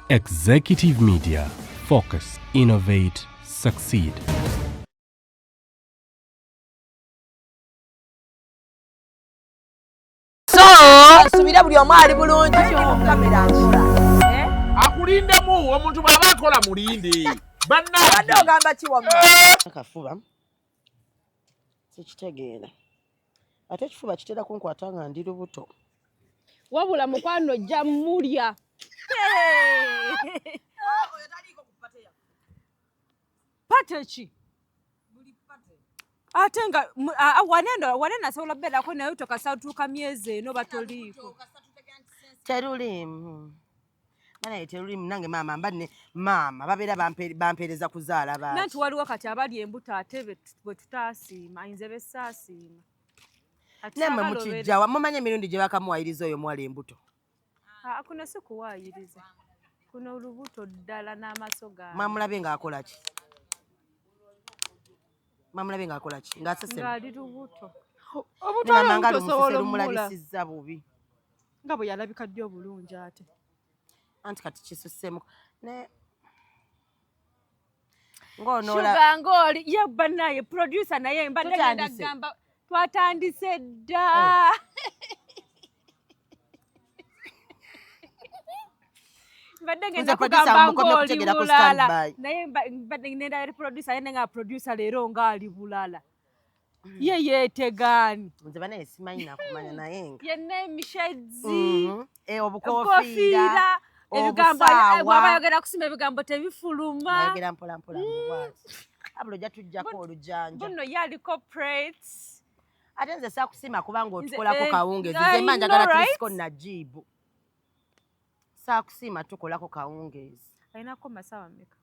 Executive Media. Focus, innovate, succeed. Subira buli omu ali bulungi kamera nkira. Akulindemu omuntu bw'aba akola mulinde. Wadde ogamba ki wamma? Akafuba sikitegeera. Ate ekifuba kitera kunkwata nga ndi lubuto. Wabula mukwano ojja mulya. Pate ki? Ate nga wanena sobola beerako naye tokasatuuka myezi eno batoliiko. Terulimu. Naye terulimu nange maama mbanne maama babeera bampeereza kuzaala baaki. Nanti waliwo kati abali embuto ate bwe tutaasiima ayinza bessaasiima. Nemmwe mukijjawa mumanye emirundi gye bakamuwayiriza oyo muwala embuto. Kuno si kuwaayiriza. Kuno olubuto ddala n'amaaso gaabwe. Mwamulabe ng'akola ki? Mwamulabe ng'akola ki? Ng'asesema. Ng'ali lubuto. Obuto osobola omulabisizza bubi. Nga bwe yalabika ddi obulungi ate. Anti kati kisussemu. Ng'onoola. Shuga ng'oli ye bannaye producer naye mbadde ngenda gamba twatandise dda. Mbadde ngenda kugamba ng'oli bulala. Naye mbadde ngenda producer naye nga producer leero ng'ali bulala. Ye yeetegaani. Nze banaye simanyi nakumanya naye nga. Yenna emishezi. Obukofiira. Ebigambo bw'aba ayogera kusima ebigambo tebifuluma. Ayogera mpola mpola mu bwati. Abula ojja tujjako olujanja. Buno yali corporates. Ate nze saakusiima kubanga otukolako kawungeezi. Nze mba njagala tulisiko najibu. Saakusiima tukolako kawungeezi. Ayinako masaawa mmeka?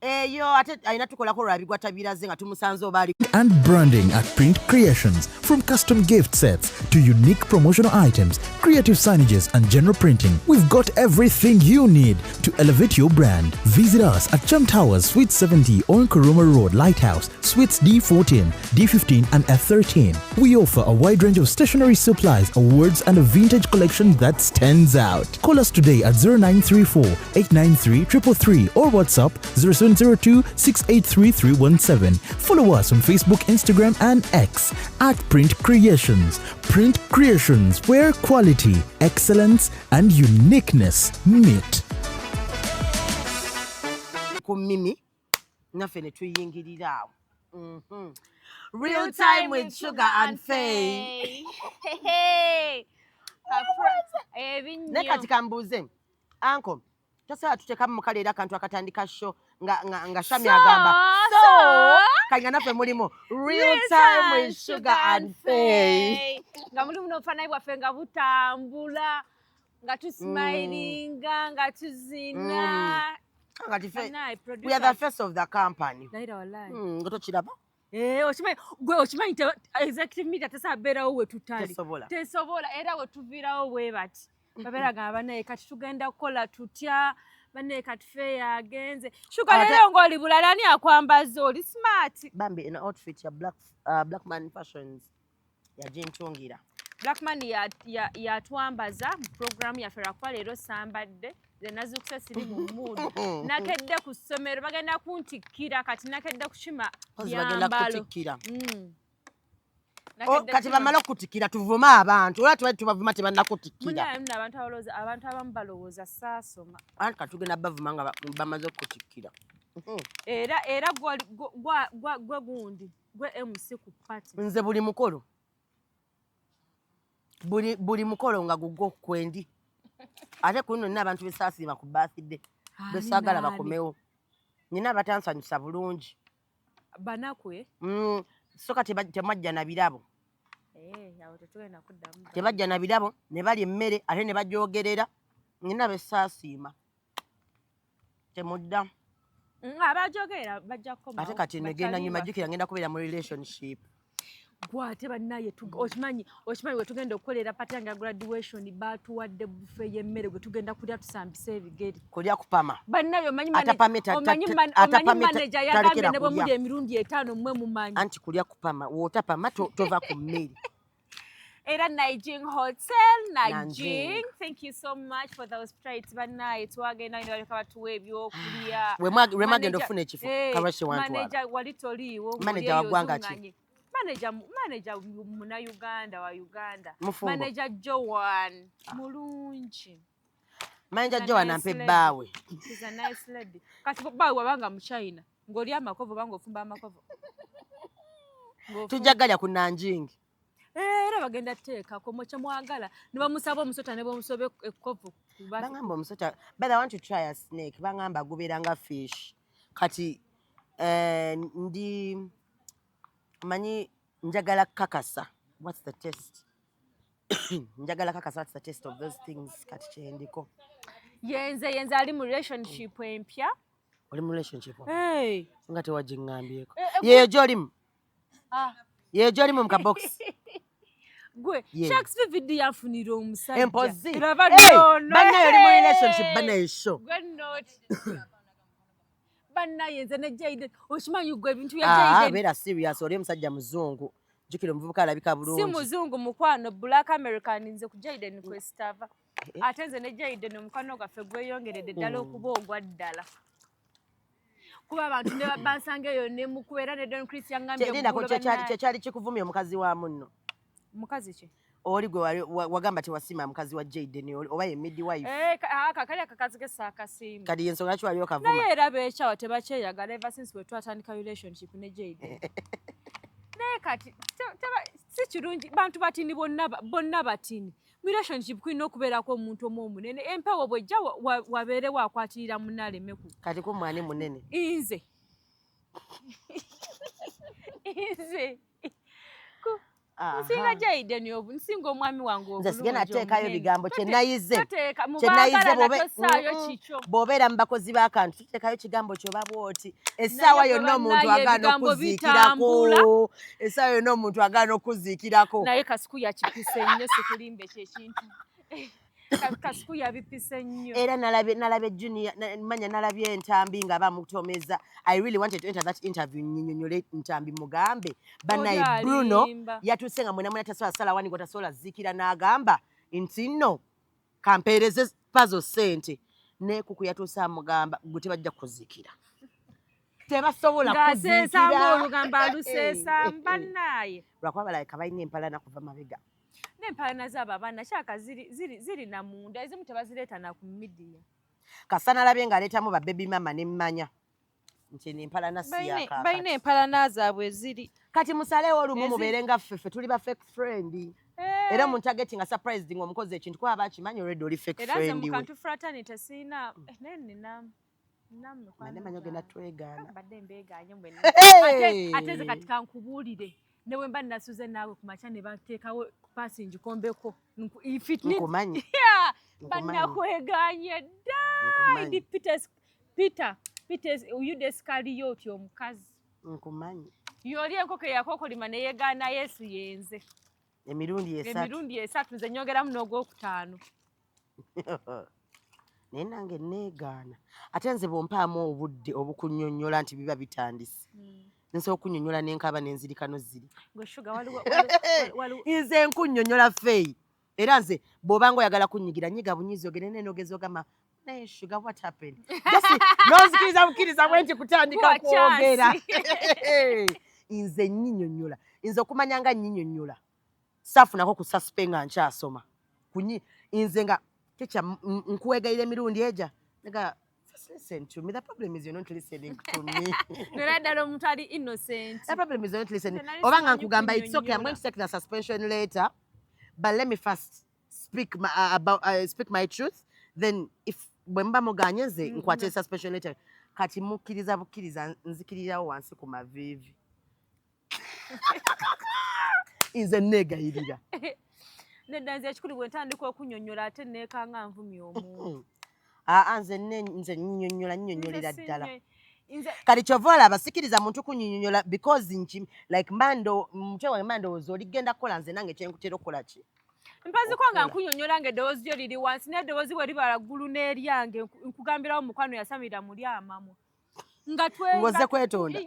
Eyo ate ayina tukolako lwabigwata biraze nga tumusanze oba ali. And branding at Print Creations. From custom gift sets to unique promotional items, creative signages and general printing, we've got everything you need to elevate your brand. Visit us at Chum Towers, Suite 70 on Kuruma Road, Lighthouse, Suites D14, D15 and F13. We offer a wide range of stationery supplies, awards and a vintage collection that stands out. Call us today at 0934 893 333 or WhatsApp 0702 683 317. Follow us on Facebook, Instagram and X at Print Creations. Print Creations, where quality, excellence and uniqueness meet. Mimi naffe ne tuyingirira awo. Real time with Shuga and Faye. Ne kati kambuuze anko tosobola tuteekamu mukaleera akantu akatandika show nga Shami agamba kanga naffe mulimu Real Time with Shuga and Faye. Nga mulimu n'obufaananyi bwaffe nga butambula nga tusmilinga nga tuzina. We are the face of the company. Nga tokiraba? Okimanyi executive media tesabeerawo we tutali. Tesobola era we tuviirawo bwe bati. Babeera nga banaye kati tugenda kukola tutya banaye kati Faye agenze. Shuga leero ng'oli bulala ani akwambaza oli smart. Bambi in outfit ya black man fashions yagintungira. Black man yatwambaza mu programu yaffe lwakuba leero sambadde nze nazuukusa siri mu mood. Nakedde ku ssomero bagenda kuntikkira kati nakedde kukima byambalo. Kati bamala okutikira tuvume abantu oba tubadde tubavuma tebannakutikkira. Abantu abamu balowooza saasoma. Anti kati tugenda bavuma nga bamaze okutikkira. Era gwe gundi gwe MC ku party. Nze buli mukolo nga gugwo kwendi. Ate kuno nina abantu besaasiima ku birthday. Besaagala bakomewo. Nina abatansanyusa bulungi. Banakwe? Soka temajja na birabo. Yawo tetugenda kuddamu. Tebajja na birabo ne balya emmere ate ne bajoogerera. Nina besaasiima. Temudda. Abajoogerera bajja kukoma. Ate kati negenda nyuma jjukira ngenda kubeera mu relationship. Gwate bannaye okimanyi we tugenda okukolera pata nga graduation baatuwadde buffet y'emmere gwe tugenda kulya tusambisa ebigere. Kulya kupama. Bannaye omanyi manager yagambye ne bwe muli emirundi 5 mmwe mumanyi. Anti kulya kupama w'otapama tova ku mmere. Era Nanjing Hotel, Nanjing. Thank you so much for those plates. Banaye twagenda ino baleka batuwa ebyokulya. We magenda ofuna ekifo kabashi wantu. Manager walitoliwo. Manager wa ggwanga ki? Manager muna Uganda wa Uganda. Manager Joan mulungi. Manager Joan ampe bawe. She's a nice lady. Kati bawe wabanga mu China. Ngoli amakovo bango ofumba amakovo. Tujagalya ku Nanjing. Era bagenda teeka ko mocha mwagala ne bamusaba omusota ne bamusobe ekkovu. Bangamba omusota, but I want to try a snake. Bangamba guberanga fish. Kati ndi manyi njagala kakasa. What's the taste? Njagala kakasa, what's the taste of those things kati chendiko? Yenze ali mu relationship empya. Oli mu relationship? Hey. Ngate wajingambyeko. Ye jolimu. Ye jolimu mu kabox. Gwe, Sharks video yafunira omusajja. Empozi. Raba no. Bana yoli mu relationship bana yesho. Gwe not. Bana yenze ne Jaden. Oshimanyi gwe ebintu ya Jaden. Bera serious oli musajja muzungu. Jukira omuvubuka alabika bulungi. Si muzungu mukwano Black American nze ku Jaden kwestava. Atenze ne Jaden omukwano gaffe gweyongeredde ddala okuba ogwa ddala. Kuba abantu ne bansangeyo ne mukubeera ne Don Christian ngambye. Linda ko kyali kikuvumya omukazi wa munno. Mukazi ki? Oli gwe wagamba tewasima mukazi wa Jaden oba ye midwife. Kakali akakazi ke saakasimba. Kadi ensonga lwaki waliwo kavuma. Naye era beekyawo tebakyeyagala ever since we twatandika relationship ne Jaden. Naye kati si kirungi bantu batini bonna batini. Relationship kulina okubeerako omuntu omu omunene. Empewo bw'ejja wabeere wakwatirira munnalemeku. Kati ku mwani munene. Nze. Nsinga Jaden obu nsinga omwami wange obulungi. Nze sigenda teekayo bigambo kyenayize. Kyenayize bw'obeera mu bakozi b'akantu tuteekayo kigambo ky'oba bw'oti. Essaawa yonna omuntu agaana okuziikirako. Essaawa yonna omuntu agaana okuziikirako. Naye kasiku yakipise nnyo sikulimbe kyekintu. Kasiku yabipise nnyo. Era nalabye Junior manya nalabye Entambi nga bamutomeza. I really wanted to enter that interview nnyonnyole Entambi mugambe. Banaye Bruno yatuse nga mwena tasobola sala wani ngo tasobola zikira n'agamba nti nno kampeereze pazo ssente ne kuku yatuse amugamba gwe tebajja kuzikira. Tebasobola kuzikira. Ngaseesa olugamba aluseesa banaye. Lwakuba balabika balina empalana kuva mabega. N'empalana z'abo abaana kyaka ziri na munda ezimu tebazireeta na ku media. Kasana alabye ng'aleetamu ba baby mama ne mmanya nti n'empalana si yakakati. Balina empalana zaabwe ziri. Kati musalewo olumu mubeere nga ffeffe tuli ba fake friend. Era omuntu agetinga surprised ng'omukozi ekintu kuba bakimanyi already oli fake friend we. Era nze mu kantu fraternity siina Manema ogenda twegaana. Badde mbeegaanye mbwenna. Ate nze kati kankubuulire. Ne bwe mba nasuze naawe ku makya ne bateekawo passing kombeko. Nkumanyi. Bannakweganye dda. Idi Peter Yudas Iscariot omukazi. Nkumanyi. Yoli enkoko yakokolima ne yeegaana Yesu yenze. Emirundi esatu nze nyogeramu n'ogwokutaano. Naye nange neegaana. Ate nze bw'ompaamu obudde obukunnyonnyola nti biba bitandise. Nsobola okunnyonnyola n'enkaba n'enzirikano ziri. Gwe Shuga waliwo. Nze nkunnyonnyola feeyi. Era nze bw'obanga oyagala kunnyigira nyiga bunyizi ogende n'enogeza ogamba naye Shuga what happened? N'ozikiriza bukkiriza bwe nti kutandika kwogera. Nze nnyinyonnyola. Nze okumanya nga nnyinyonnyola. Saafunako ku suspe nga nkyasoma. Nze nga teacher nkuweegayira emirundi eja. Nega listen to me. The problem is you're not listening to me. Nolada omuntu ali innocent. The problem is you're not listening. Obanga nkugamba it's okay. I'm going to take the suspension later. But let me first speak my truth. Then if bwemba muganye nze nkwate suspension later. Kati mukkiriza bukkiriza nzikirirawo wansi ku mavivi. Nze neegayirira. Nedda nze ekikulu bwe ntandika okunnyonnyola ate neekanga nvumya omuntu. Nze nnyonnyolera ddala. Kati kyova olaba sikiriza muntu kunnyonnyola because like mando mutwe wange mandowooza oligenda kukola nze nange kyenkutera okukola ki. Mpazi kwanga nkunnyonnyola ng'eddoboozi lyo liri wansi n'eddoboozi bwe libala ggulu n'eryange nkugambirawo mukwano yasamira muli amamwa. Ngoze kwetonda.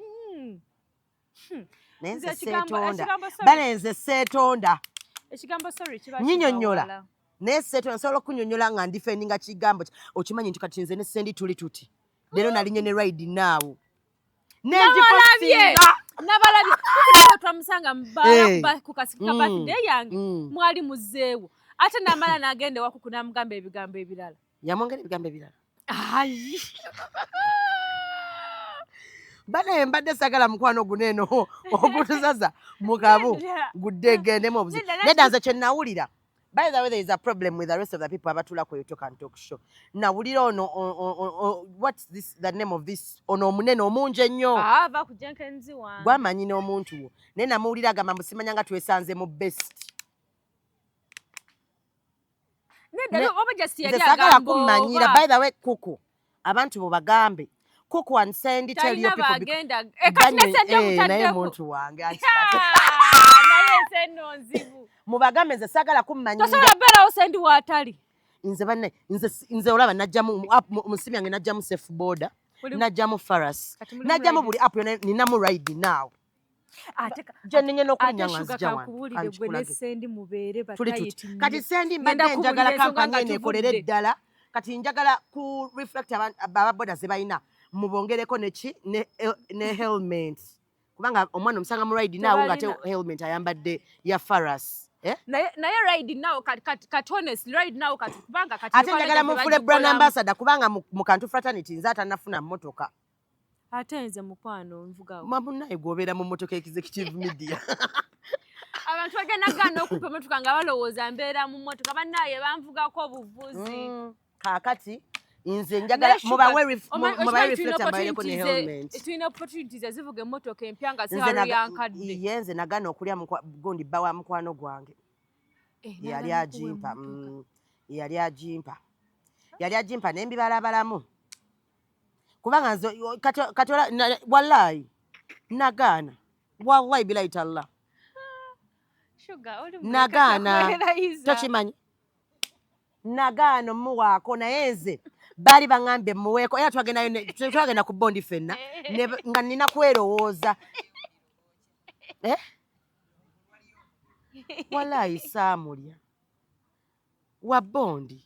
Naye nze seetonda. Bale nze seetonda. Ekigambo sorry kiba nyinyonnyola naye seeto nsobola okunyonnyola nga ndifendinga kigambo okimanyi nti kati nze ne Sendi tuli tuti leero nalinye ne ride naawo nenjipostinga nabalabye twamusanga ku kasika birthday yange mwali muzeewo ate namala nagende wakuku namugamba ebigambo ebirala yamwongera ebigambo ebirala ayi bane mbadde sagala mukwano guneeno ogutuzaza mukabu guddegendemu obuzibu nedda nze kye nawulira. By the way, there is a problem with the rest of the people abatula ku Talk and Talk show. Nawulira ono what's this the name of this ono munene omunje nnyo ava ku Jenkins wange gwamanyi n'omuntu wo naye namuwulira agamba musimanya nga twesanze mu best sagala kumanyira. By the way, Kuku abantu bo bagambe Kuku and Sandy tell your people naye muntu wange mubagambe nze sagala kumanyira tosobola beerawo Sandy waatali nze banne nze olaba najjamu musimu yange najjamu safe border najjamu faras najjamu buli app yona ninamu ride now gye nengenda okulinyanga nzija kati Sandy mbadde njagala kampani eno ekolere eddala kati njagala ku reflect ababoda ze balina mubongereko ne helmet kubanga omwana omusanga mu ride now nga te helmet ayambadde ya faras naye ride now kati honestly ride now kati kubanga kati ate njagala mufule brand ambassador kubanga mu kantu fraternity nze atanafuna mmotoka ate nze mukwano nvugawo mabunaye gwobeera mu mmotoka executive media abantu bagenagana okupa emmotoka nga balowooza mbeera mu mmotoka bannaye banvugako obuvuzi kaakati nze njagala mubawe reflect abayeko ne helmet tulina opportunities ezivuga emmotoka empya nga zihalo yankadde nze nagana okulya gundi bba wa mukwano gwange yali agimpa nembibalabalamu kubanga katola wallahi nagaana wallahi bilahi tallah nagaana tokimanyi nagaano muwaako naye nze baali baŋŋambye muweeko era twagenda ku bondi ffenna nga nina kwerowooza wallahi saamulya wa bondi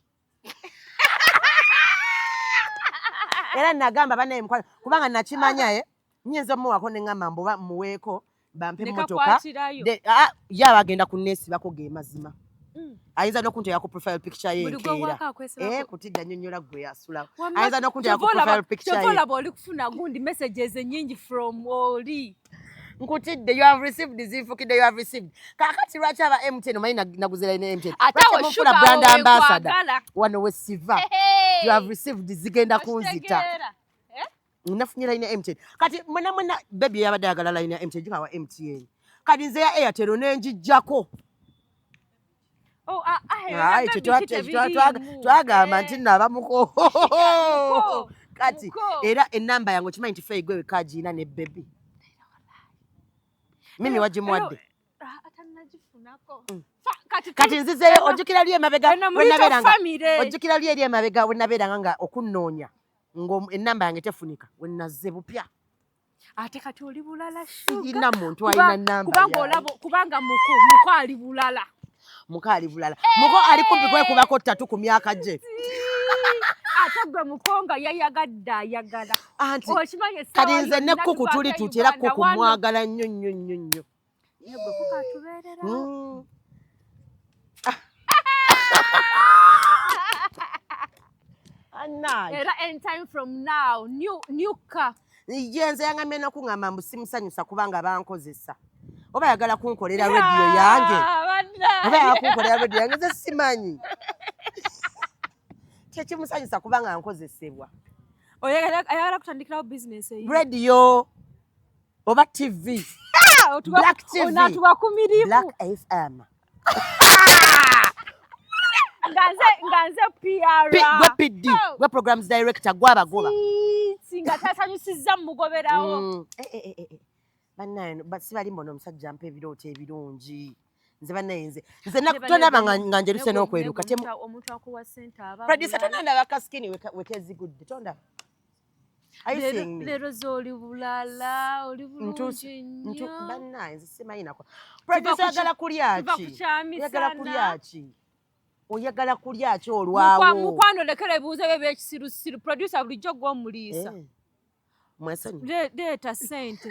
era nagamba banaye mukwano kubanga nakimanya nyinza omuwaako ne ŋŋamba mbuba muweeko bampe emmotoka ye abagenda kunneesibako ge mazima ayinza n'okunteera ku profile picture ye enkeera kutidda nnyonnyola gwe yasulawo ayinza n'okunteera ku profile picture ye olaba oli kufuna gundi messages ennyingi from oli nkutidde you have received zifukidde you have received kaakati lwaki aba MTN omanyi naguzira ine MTN mufuna brand ambassador wano we siva you have received zigenda kunzita nafunyira ine MTN kati mwena baby yabadde ayagala line ya MTN gikawa MTN kati nze ya Airtel nenjijjako twagamba nti naabamuko kati era enamba yange okimanyi nti fe igwe wekagiina ne bebi mimi wagimuwadde kati nzizeyo ojjukira lye emabega ojjukira lye eri emabega wenabeeranga nga okunnoonya enamba yange tefunika wenazze bupya ate kati oli bulala ina muntu alina namba kubanga muko ali bulala mukaali bulala muko ali kumpi kwekubako 3 ku myaka gye ate gwe mukonga yayagadde ayagala okimanyi kati nze ne Kuku tuli tuti era Kuku mwagala nnyo nnyo nnyo nnyo yegwe Kuku atubeerera era anytime from now new car ye nze yaŋŋambye n'okuŋŋamba mbu simusanyusa kubanga bankozesa oba yagala kunkolera rediyo yange oba yagala kunkolera rediyo yange nze simanyi kyekimusanyusa kubanga nkozesebwa ayagala kutandikirawo bizinesi eyo rediyo oba TV Black TV Black FM nganze PR gwe PD gwe programs director gwabagoba singa tasanyusizza mugoberawo bannaye sibali mbona omusajja mpa ebirooto ebirungi nze bannaye nze tonaba nga njeruse n'okweruka omuntu akuwa ssente aba producer tonandaba kaskini wekezigudde tondaba Are you seeing me? Leero z'oli bulala, oli bulungi nnyo. Bannaye nze simanyi nako. Producer oyagala kulya Tuva ki? ku kyami Oyagala sana. kulya ki? Oyagala kulya ki olwawo? Mukwano lekera ebibuuzo bye by'ekisirusiru. Producer bulijjo gw'omuliisa. Mwesonyi. Leeta ssente.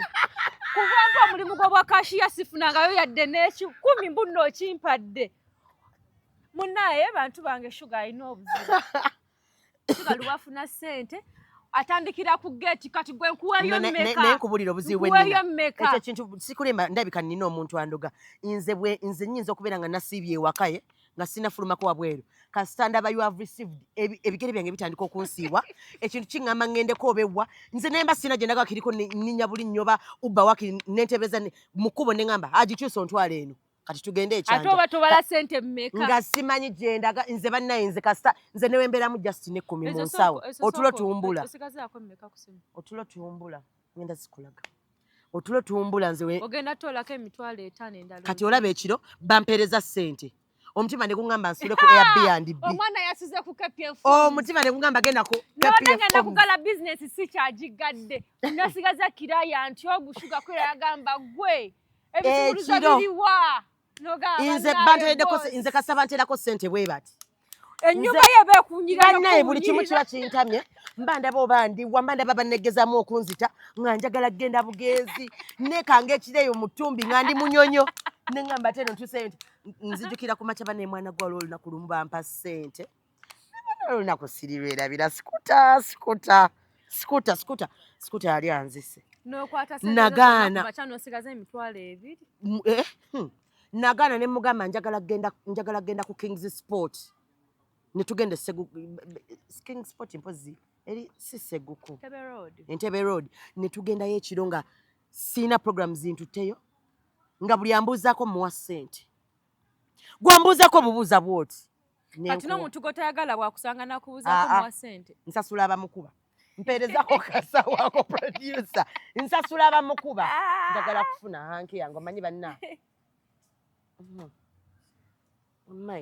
Kuva mpa omulimu gw'obwakashiya sifunangayo yadde n'ekikumi mbu nno okimpadde. Munnaye bantu bange Shuga alina obuzibu. Shuga luwafuna ssente atandikira ku gate kati gwe nkuweeyo mmeka. Naye nkubulira obuzibu bwe nnina. Nkuweeyo mmeka. Ekyo kintu sikulemba ndabika nnina omuntu andoga. Nze nnyinza okubeera nga nasiibye ewaka ye nga sinafulumako wabweru. Kasita ndaba you have received ebigere byange bitandika okunsiiwa. Ekintu kiŋŋamba ŋŋendeko obewa. Nze naye mba sina gye ndaga kiriko nninnya buli nnyoba ubba wakiri n'entebeza mu kkubo ne ŋŋamba agikyusa ontwala eno. Kati tugende ekyanja. Ate oba tobala ssente mmeka. Nga simanyi gye ndaga nze bannaye nze kasita nze ne wembeeramu just ne 10 mu nsawo. Otulo tumbula. Osigazaako mmeka ku simu? Otulo tumbula. Ngenda zikulaga. Otulo tumbula nze we. Ogenda toolako emitwalo 5 endala. Kati olaba ekiro bampeereza ssente. Omutima ne gungamba nsule ku Airbnb. Omwana yasuze ku KPF. Omutima ne gungamba genda ku KPF. N'ogenda kugala bizinesi si kyagigadde. Nasigaza kiraya nti Shuga kwera yagamba gwe. Ebisumuluzo biriwa. Nze kasaba nteerako ssente bwe bati. Ennyumba ye beekunyira bannaye buli kimu kiba kintamye mba ndaba oba ndiwa mba ndaba bannegezamu okunzita nga njagala kgenda bugenzi nekanga ekireeyo mu ttumbi nga ndi munyonyo ne ŋŋamba ate eno ntuuseyo nti nzijukira ku makya bannaye mwana gwa olunaku lumu bampa ssente olunaku sirirwerabira sikuta yali anzise nagaana nagaana ne mugamba njagala genda ku King's Sport ne tugende King's Sport mpozi eri si Seguku Entebbe Road ne tugendayo ekiro nga siina program zintutteyo nga buli ambuuzaako muwa ssente gwambuuzaako bubuuza bwoti kati n'omuntu gotayagala bwakusanga nakubuuzaako muwa ssente nsasula abamukuba mpeerezako kasawaako producer nsasula abamukuba njagala kufuna hanki yange omanyi banna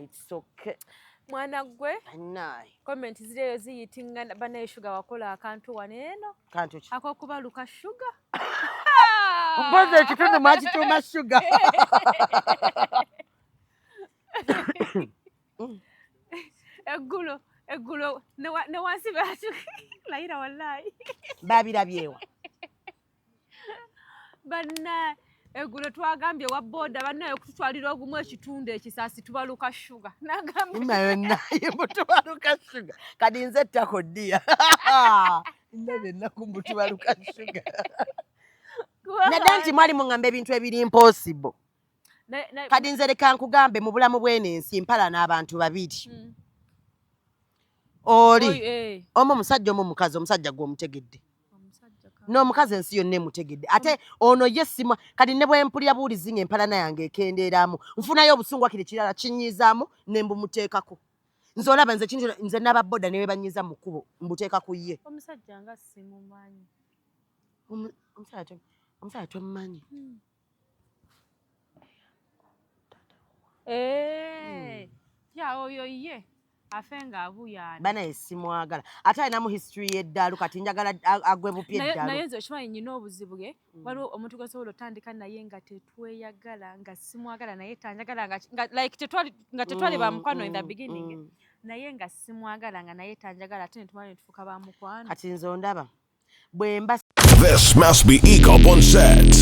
It's okay. Mwana gwe comment zireyo ziyitingana banaye Shuga wakola akantu waneeno kantu ki akokubaluka Shuga mboze ekitundu mwakituuma Shuga eggulo ne wansi batu layira wallahi babirabyewa banna eggulo twagambye wa boda bannaye okututwalira ogumu ekitundu ekisaasi tubaluka Shuga naye mutubaluka Shuga kadi nze ettako ddiya ndaba ennaku mutubaluka Shuga nadda nti mwali muŋŋamba ebintu ebiri impossible kadi nze leka nkugambe mu bulamu bw'enensi Empalana abantu babiri oli omu musajja omu mukazi omusajja gw'omutegedde n'omukazi ensi yonna emutegedde ate ono ye simwa kati ne bwe mpulira buulizi nga Empalana yange ekendeeramu nfunayo obusungu akiri kirala kinnyiizaamu ne mbumuteekako nze olaba nze n'ababoda ne bebanyiiza mu kkubo mbuteeka ku ye omusajja nga simumanyi omusajja tomumanyi ya oyo ye afenga abuyana banaye simwagala ate alinamu history y'eddalu kati njagala agwe bupya eddalu naye nze okimanyi nnina obuzibu bwe waliwo omuntu gwesobola otandika naye nga tetweyagala nga simwagala naye tanjagala like tetwali ba mukwano in the beginning naye nga simwagala nga naye tanjagala ate netumala netufuuka ba mukwano kati nze ondaba bwe mba This must be Eggwa on set.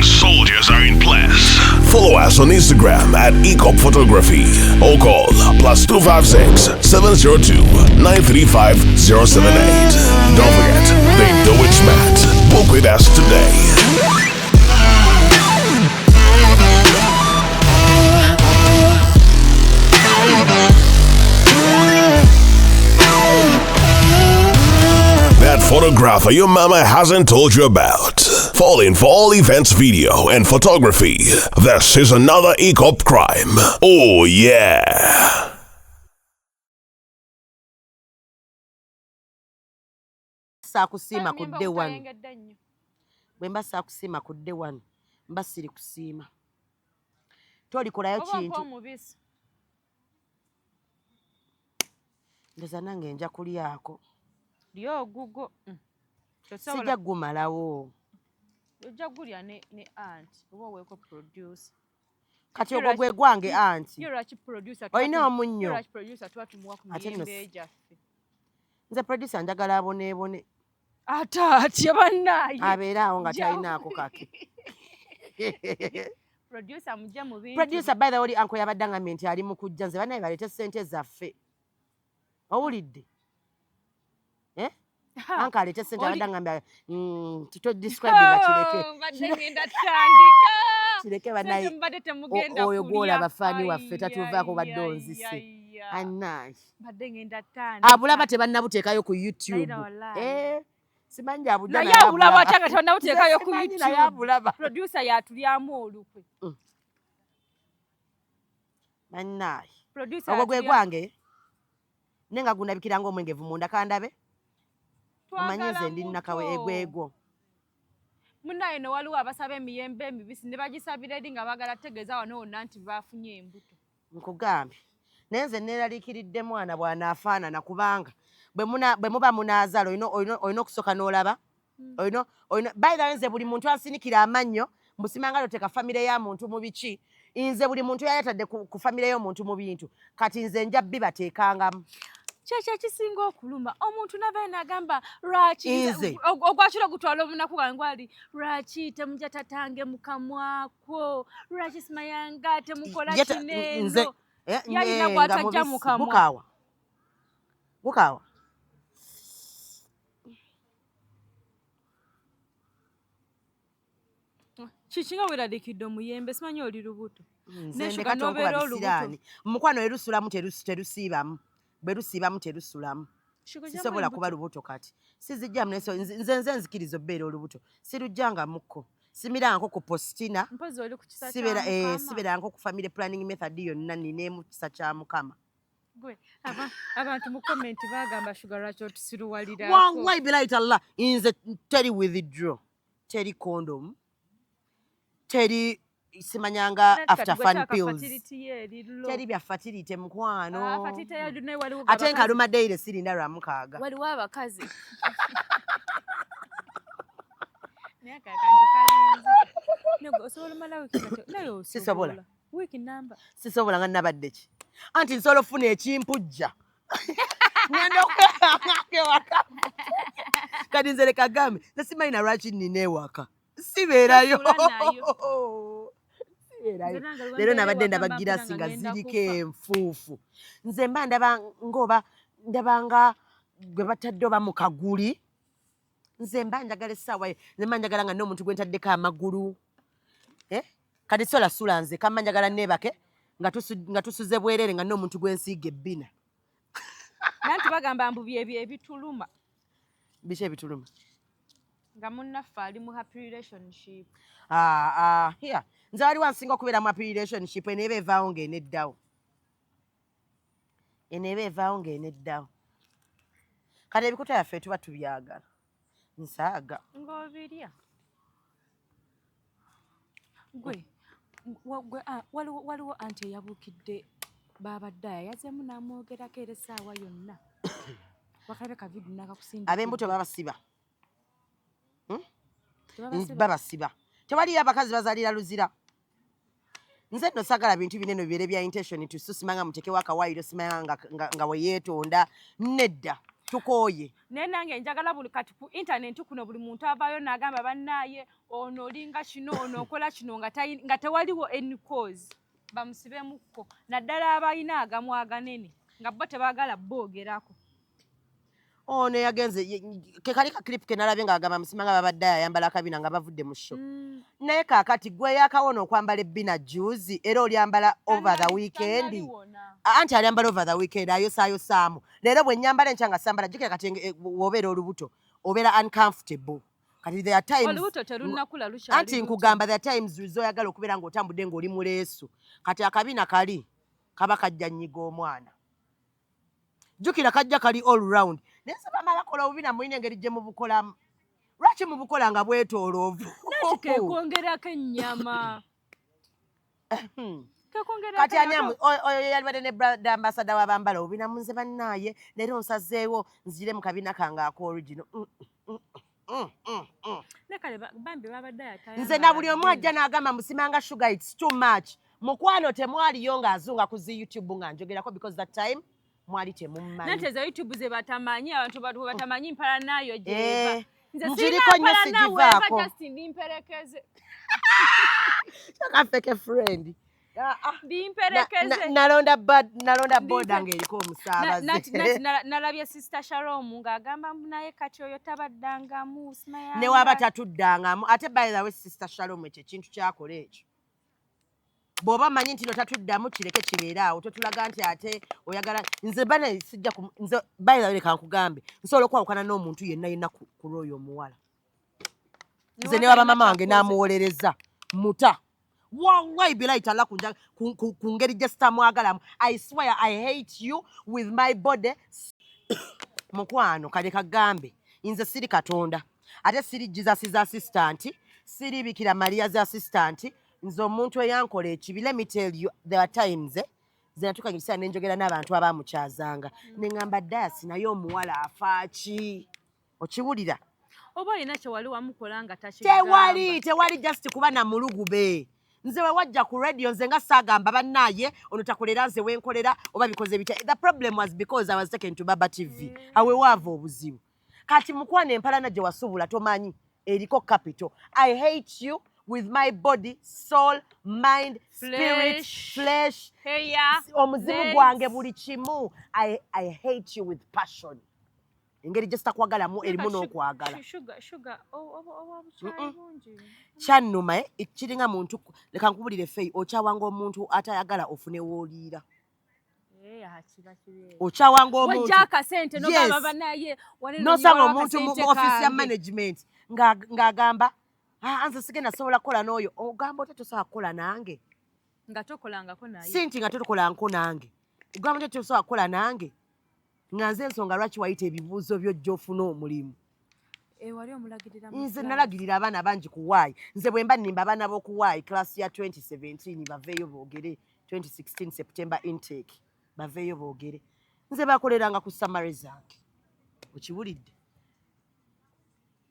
Soldiers are in place. Follow us on Instagram at Eggwa Photography or call +256 702 935 078. Don't forget, they do it smart. Book with us today. That photographer your mama hasn't told you about. Falling for all events video and photography. This is another Eggwa crime. Oh yeah. Saakusiima ku day one. Bwe mba saakusiima ku day one, mba siri kusiima. tolikolayo kintu ndoza nange nja kulyako lyo gugo sijja gumalawo ojja gulya ne aunt oba weeko producer kati ogwo gwe gwange anti olina omunnyo ate nze producer njagala aboneebone ate atya bannaaye abeeraawo nga talinaako kake producer by the way anko yabadde angambye nti ali mu kujja nze bannaye baleete ssente zaffe owulidde anka aleete ssente abadde angambye tutodescribe kireke bannaye oyo gwolaba faani waffe tatuvaako badde onzise annaye abulaba tebannabuteekayo ku YouTube simanyi naye abulaba ate nga tebannabuteekayo ku YouTube producer yatulyamu olukwe bannaye ogwo gwe gwange ne nga gundabikira ng'omwengevu munda kandabe omanyi nze ndi nakawe egwegwo munnaye ne waliwo abasaba emiyembe emibisi ne bagisabira eri nga baagala tegeeza wano wonna nti baafunye embuto nkugambye naye nze neeraliikiridde mwana bw'anaafaanana kubanga bwe muba munaazaala olina okusooka n'olaba by the way nze buli muntu ansinikira amannyo mbusimanga loteka famire ya muntu mu biki nze buli muntu yayetadde ku famire y'omuntu mu bintu kati nze nja bibateekangamu kyekyo ekisinga okuluma omuntu nabeera n'agamba lwaki ogwakiro gutwala omunaku gwange gwali lwaki temujja tatange mukamwako lwaki simayanga temukola kineeno yalina gwatajja mukamwa bukaawa kikinga weeraliikidde omuyembe simanyi oli lubuto neshuga nobeera olubuto mukwano erusulamu terusiibamu bwe lusiibamu terusulamu sisobola kuba lubuto kati sizijjamu nze nzikiriza obbeera olubuto sirujjangamukko simirangako ku postina sibeerangako ku family planning method yonna nineemu kisa kya mukama abantu mu komenti bagamba Shuga lwaki otusiruwalirako wallahi bilahi tallah nze teri withdraw teri condom teri simanyanga after fun pills teri bya fertility mukwano ate nkaluma daire sirinda lwa mukaaga waliwo abakazi sisobola sisobola nga nabadde ki anti nsobola ofuna ekimpujja ngenda okwewaka kati nze leka gambe nasimanyi na lwaki nnina ewaka sibeerayo leero nabadde ndaba girasi nga ziriko enfuufu nze mba ndabanga gwe batadde oba mu kaguli nze mba njagala essaawa nze mba njagala nga n'omuntu gwe ntaddeko amagulu kati sola sula nze kamma njagala neebake nga tusuze bwerere nga n'omuntu gwe nsiiga ebbina nanti bagamba mbu byebyo ebituluma biki ebituluma nga munnaffe ali mu happy relationship here nze waliwo ansinga okubeera mu happy relationship eneeba evaawo ng'eneddawo kati ebikuta yaffe tuba tubyagala nsaaga ng'obirya gwe waliwo anti eyabuukidde baabaddaaya yazeemu n'amwogerako era essaawa yonna wakabe kaviidi n'akakusinda ab'embuto babasiba babasiba tewaliyo abakazi bazaalira luzira nze nno sagala bintu binene bibeere bya intention tusimanga mutekewo akawaayiro simanga nga weyeetonda nedda tukooye naye nange njagala buli kati ku intaneti kuno buli muntu avaayo n'agamba bannaaye ono olinga kino ono okola kino nga tewaliwo any cause bamusibemukko naddala abalina agamu aganene nga bo tebaagala boogerako ono yagenze kekali ka clip kenalabye ng'agamba musimanga babadde ayambala akabina nga bavudde mu show naye kaakati gwe yakawona okwambala ebbina juzi era olyambala over the weekend anti alyambala over the weekend ayosayosaamu leero bwe nnyambala enkya nga sambala jjukira kati wobeera olubuto obeera uncomfortable kati there are times olubuto terunnakula lukyali anti nkugamba there are times zoyagala okubeera ng'otambudde ng'oli mu leesu kati akabina kali kaba kajja nnyiga omwana jjukira kajja kali all round naye se bamala kola obubina mulina engeri gye mubukolamu lwaki mubukola nga bwetooloovu kekwongerako ennyama kati anyamu oyo yalibadde ne brand ambassador w'abambala obina munze bannaye leero nsazeewo nzire mu kabina kange original. Nze na buli omu ajja n'agamba musimanga Shuga it's too much. Mukwano temwaliyo ng'azunga ku zi YouTube nga njogerako because that time mwali temummanyi. Nate za YouTube ze batamanyi abantu batamanyi Empalana yo jeba. Njiriko nnyo sigivaako. Ndimperekeze. Takafeke friend. Ndimperekeze. Nalonda boda ng'eriko omusaabaze. Nalabye Sister Shalom ng'agamba naye kati oyo tabaddangamu Smile. Ne waba tatuddangamu. Ate by the way Sister Shalom ekyo ekintu kyakola ekyo. Bw'oba manyi nti no tatuddamu kireke kibeera awo totulaga nti ate oyagala nze bane sijja nze by the way kankugambe nsobola okwawukana n'omuntu yenna ku lwoyo omuwala. Nze ne waba mama wange n'amuwolereza muta. Wallahi billahi ta'ala ku ngeri gye sitamwagalamu. I swear I hate you with my body. Mukwano kale kagambe nze siri Katonda ate siri Jesus' assistant siri Bikira Maria's assistant. Nze omuntu eyankola ekibi. Let me tell you there are times ze natuka ngisa nenjogera n'abantu abamukyazanga neŋŋamba Dasi naye omuwala afaaki okiwulira oba olina kye wali wamukola nga takigamba tewali just kuba na mulugube. Nze we wajja ku radio nze nga saagamba bannaye ono takolera nze wenkolera oba bikoze bitya. The problem was because I was taken to Baba TV. Awe waava obuzibu kati mukwana Empalana gye wasubula tomanyi eriko capital. I hate you with my body, soul, mind, spirit, flesh, omuzimu gwange buli kimu. I hate you with passion. Engeri gye sitakwagalamu erimu n'okwagala. Shuga, Kyannuma kiringa muntu leka nkubulire feyi okyawanga omuntu atayagala ofune w'oliira. Okyawanga omuntu n'osanga omuntu mu office ya management ng'agamba nze sigenda sobola kukola n'oyo ogamba ate tosobola kukola nange nga tokolangako naye si nti nga tokolangako nange ogamba ate tosobola kukola nange nga nze ensonga lwaki wayita ebibuuzo by'ojja ofuna omulimu. Nze nalagirira abaana bangi ku waayi. Nze bwe mba nnimba abaana b'oku waayi class ya 2017 baveeyo boogere 2016 September intake baveeyo boogere. Nze bakoleranga ku summary zange okiwulidde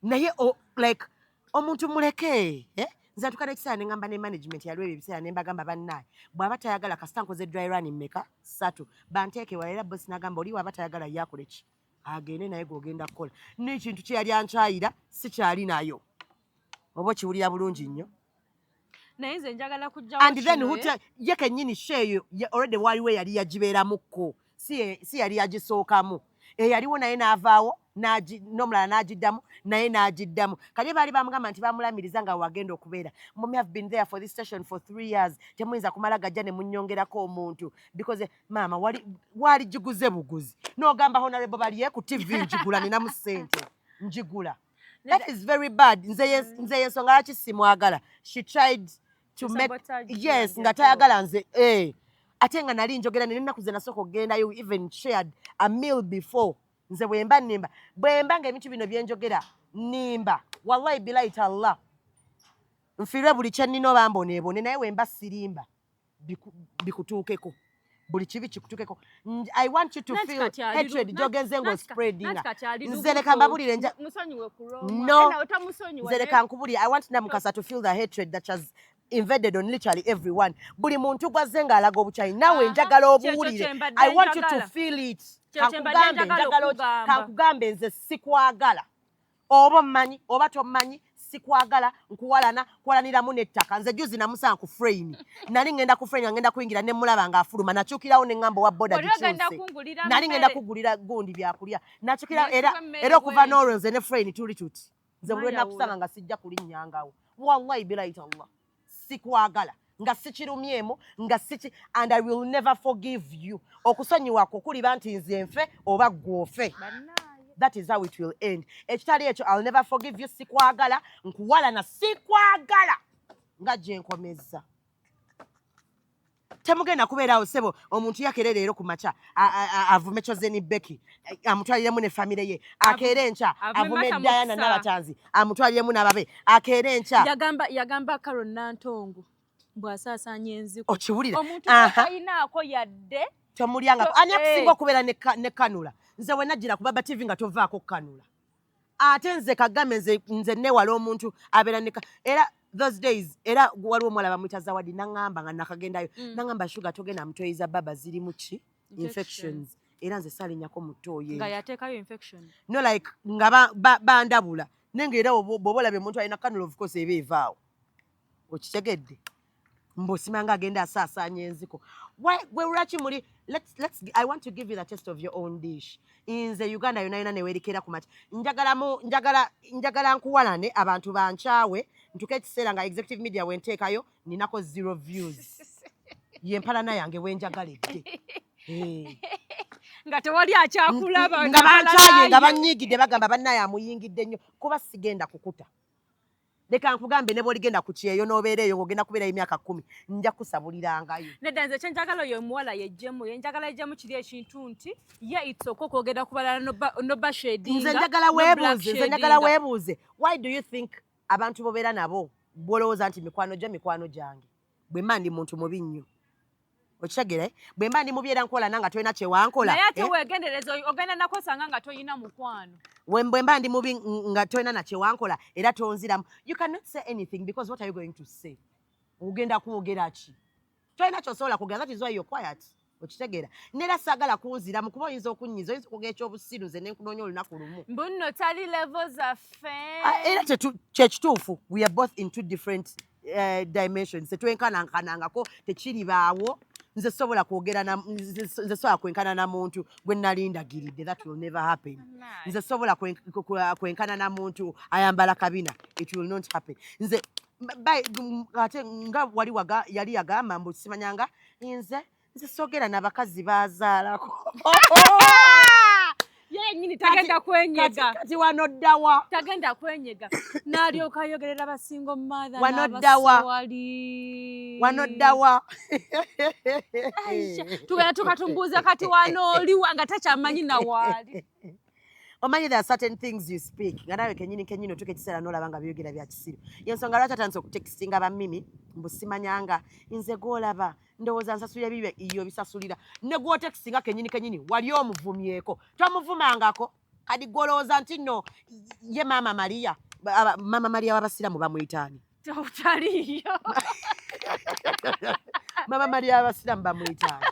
naye like omuntu muleke nze atukana ekiseera ne ngamba ne management yaliwo ebyo ebiseera ne mbagamba bannaye bw'aba tayagala kasita nkoze dry run mmeka 3 banteeke wala era bosi n'agamba oli waba tayagala yakole ki agende naye gw'ogenda kukola n'ekintu kye yali ankyayira sikyali nayo oba okiwulira bulungi nnyo. Naye nze njagala kujjawo and then ye kennyini sheeyo already waliwo yali yagibeeramukko si yali yagisookamu yaliwo naye n'avaawo n'omulala n'agiddamu naye n'agiddamu kale baali bamugamba nti bamulamiriza nga wagenda okubeera. Mommy have been there for this station for 3 years temuyinza kumala gajja ne munnyongerako omuntu because maama wali giguze buguzi n'ogamba honorable baliye ku TV njigula ninamu ssente njigula. That is very bad. Nze yensonga lwaki simwagala. She tried to make yes nga tayagala nze ate nga nali njogera n'ennaku ze nasooka okugendayo even shared a meal before. Nze bwemba nnimba nga ebintu bino byenjogera nnimba wallahi billahi ta'ala nfiirwe buli kye nnina oba mboneebone naye wemba sirimba bikutuukeko buli kibi kikutuukeko. I want you to feel hatred gyogenze ng'ospreadinga. Nze leka mbabulire nze leka nkubulire I want Namukasa to feel the hatred that has invaded on literally everyone. Buli muntu gwazze ng'alaga obukyayi nawe njagala obuwulire. I want you to feel it. Kankugambe nze sikwagala oba mmanyi oba tommanyi sikwagala nkuwalana kuwalaniramu n'ettaka. Nze juzi namusanga ku frame nali ngenda ku frame ngenda kuyingira ne mulaba ng'afuluma nakyukirawo ne ngamba wa boda gikyuse nali ngenda kugulira gundi byakulya nakyukira era okuva n'olwo nze ne frame tuli tuti nze bwe nakusanga nga sijja kulinnyangawo wallahi billahi ta'ala sikwagala nga sikirumyemu nga siki and I will never forgive you. Okusonyiwako kuliba nti nze nfe oba gwofe. That is how it will end. Ekitali ekyo I'll never forgive you. Sikwagala nkuwalana sikwagala nga gye nkomezza. Temugenda kubeerawo ssebo omuntu yakere leero ku makya avume Chozeni Becky amutwaliremu ne famire ye akeere enkya avume Diana n'abatanzi amutwaliremu n'ababe akeere enkya yagamba Karo Nantongo bw'asaasaanya enziko okiwulira omuntu ayinaako yadde tomulyanga ani akusinga okubeera ne kanula nze we nagira ku Baba TV nga tovaako kanula ate nze Kagame nze newala omuntu abeera era those days era waliwo omuwala bamwita Zawadi naŋŋamba nga nakagendayo naŋŋamba Shuga togenda mutoyiza baba ziri mu ki infections era nze saalinyako mu ttooyi nga yateekayo infection no like nga bandabula nenge era bw'oba olabye omuntu alina kanula of course eba evaawo okitegedde mbusimanga agenda asaasaanya enziko gwe lwaki muli I want to give you the taste of your own dish nze Uganda yonna neweerekera ku mati njagala nkuwalane abantu bankyawe ntuka ekiseera nga executive media wenteekayo ninako 0 views Empalana yange wenjagaledde nga tewali akyakulaba nga bankyaye nga banyiigidde bagamba bannaye amuyingidde nnyo kuba sigenda kukuta leka nkugambe ne bw'oligenda ku kyeyo n'obeera eyo ng'ogenda kubeerayo emyaka 10 nja kusabulirangayo nedda nze kyenjagala oyo omuwala yejjemu yenjagala ejjemu kiri ekintu nti ye itsoka okwogera ku balala noba shadinga nze njagala weebuuze why do you think abantu bobeera nabo bw'olowooza nti mikwano gyange bwe mba ndi muntu mubi nnyo okitegere bwe mba ndi mubi era nkola nanga tolina kyewankola naye ate weegendereza ogenda nakosanga nga toyina mukwano bwe mba ndi mubi nga tolina na kyewankola era tonziramu you cannot say anything because what are you going to say ogenda kwogera ki tolina kyosobola kugera that is why you're quiet okitegera nera saagala kunziramu kuba oyinza okunnyiza oyinza okugera ekyobusiru nze nenkunoonya olunaku lumu mbuno tali level zaffe era kyekituufu we are both in 2 different dimensions tetwenkanankanangako tekiribaawo nze sobola kwenkana na muntu gwe nalindagiridde that will never happen nze sobola kwenkana na muntu ayambala kabina it will not happen nze ate nga yali yagamba mbu simanyanga nze sogera n'abakazi bazaalako yenyini tagenda kwenyega kati wano ddawa tagenda kwenyega n'alyoka ayogerera abasingo mother wano ddawa tugenda tukatumbuuza kati wano oliwa nga takyamanyi nawaali omanyi there are certain things you speak nga nawe kenyini otuka ekiseera n'olaba nga byogera bya kisiru yensonga lwaki atandise okutekisinga bammimi mbu simanyanga nze gw'olaba ndowooza nsasulira bibi iyo bisasulira ne gw'otekisinga kenyini wali omuvumyeko tomuvumangako kadi gw'olowooza nti nno ye maama Maria w'abasiramu bamuyitaani taliyo maama Maria w'abasiramu bamuyitaani